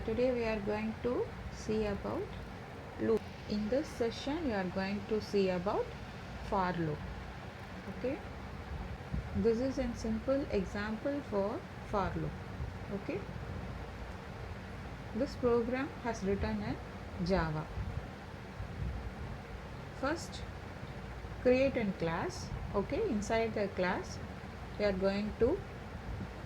Today we are going to see about loop. In this session we are going to see about for loop. Okay, this is a simple example for loop. Okay, this program has written in Java. First, create a class. Okay, inside the class we are going to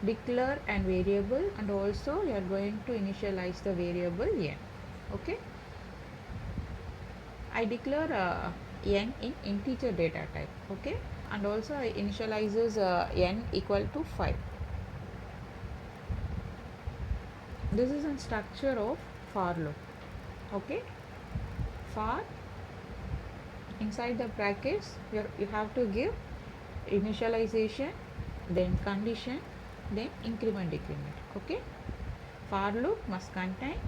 declare an variable and also we are going to initialize the variable n. Okay, I declare n in integer data type. Okay, and also I initializes n equal to 5. This is a structure of for loop. Okay, for inside the brackets you have to give initialization, then condition, then increment decrement. Okay, for loop must contain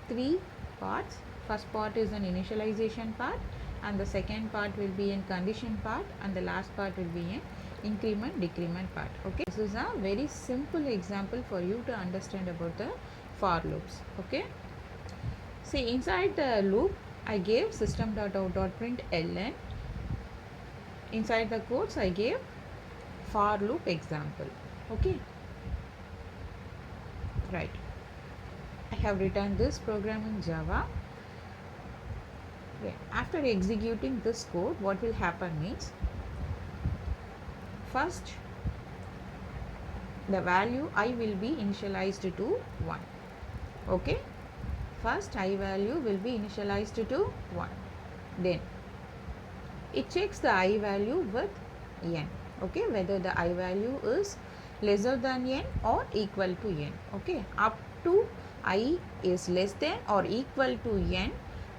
3 parts. First part is an initialization part, and the second part will be in condition part, and the last part will be in increment decrement part. Okay, this is a very simple example for you to understand about the for loops. Okay, see, inside the loop I gave system.out.println. Inside the quotes I gave for loop example. Okay, right, I have written this program in Java. Okay. After executing this code, what will happen means, first the value I will be initialized to 1. Okay, first I value will be initialized to 1. Then it checks the I value with n. Okay, whether the I value is lesser than n or equal to n. Okay, up to I is less than or equal to n,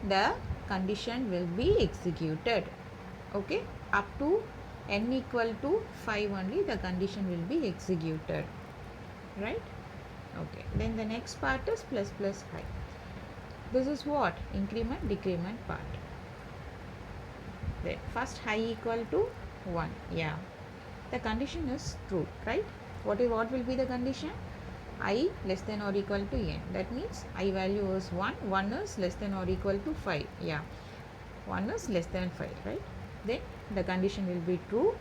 the condition will be executed. Okay, up to n equal to 5 only the condition will be executed, right? Okay, then the next part is plus plus high. This is what? Increment decrement part. Then first high equal to 1. Yeah, the condition is true, right? What will be the condition? I less than or equal to n. That means I value is 1. 1 is less than or equal to 5. Yeah, 1 is less than 5, right? Then the condition will be true.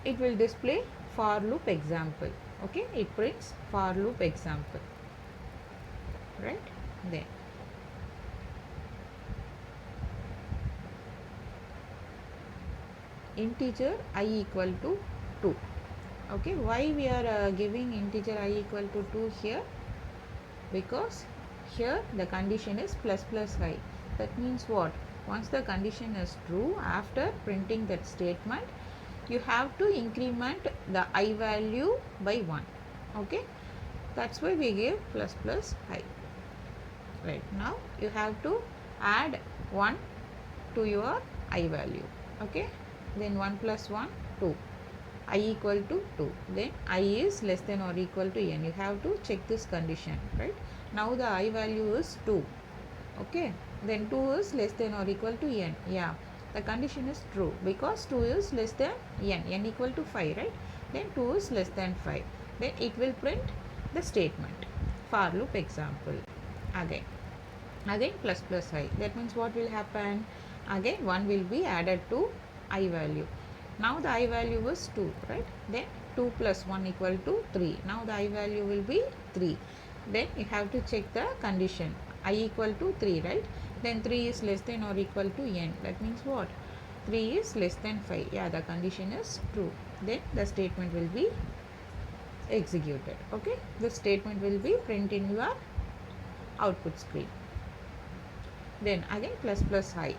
It will display for loop example. Okay, it prints for loop example, right? Then integer I equal to 2. Okay, why we are giving integer I equal to 2 here? Because here the condition is plus plus I. That means what? Once the condition is true, after printing that statement, you have to increment the I value by 1. Okay, that's why we give plus plus I. Right, now you have to add 1 to your I value. Okay, then 1 plus 1, 2. I equal to 2. Then I is less than or equal to n. You have to check this condition, right? Now the I value is 2. Okay, then 2 is less than or equal to n. Yeah, the condition is true because 2 is less than n equal to 5, right? Then 2 is less than 5. Then it will print the statement for loop example. Again plus plus I. That means what will happen? Again 1 will be added to I value. Now the I value is 2, right? Then 2 plus 1 equal to 3. Now the I value will be 3. Then you have to check the condition. I equal to 3, right? Then 3 is less than or equal to n. That means what? 3 is less than 5. Yeah, the condition is true. Then the statement will be executed. Okay, the statement will be printed in your output screen. Then again plus plus I.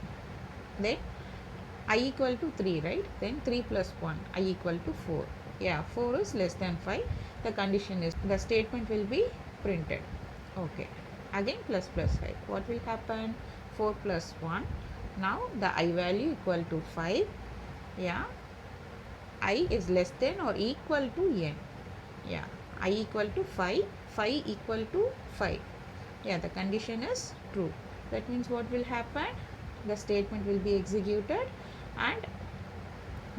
Then I equal to 3, right? Then 3 plus 1, I equal to 4. Yeah, 4 is less than 5. The condition is, the statement will be printed. Okay, again plus plus I. What will happen? 4 plus 1. Now the I value equal to 5. Yeah, I is less than or equal to n. Yeah, I equal to 5. 5 equal to 5. Yeah, the condition is true. That means what will happen? The statement will be executed and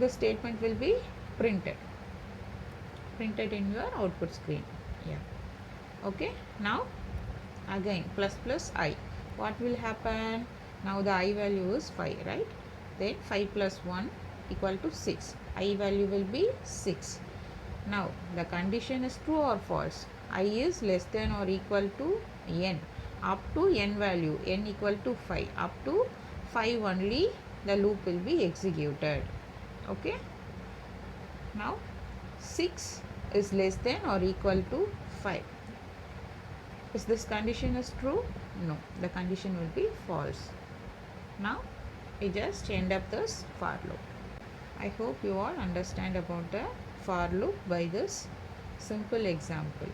the statement will be printed in your output screen. Yeah, Okay, now again plus plus I. What will happen? Now the I value is 5, right? Then 5 plus 1 equal to 6. I value will be 6. Now the condition is true or false? I is less than or equal to n. Up to n value, n equal to 5. Up to 5 only the loop will be executed. Okay. Now 6 is less than or equal to 5. Is this condition is true? No, the condition will be false. Now we just end up this for loop. I hope you all understand about the for loop by this simple example.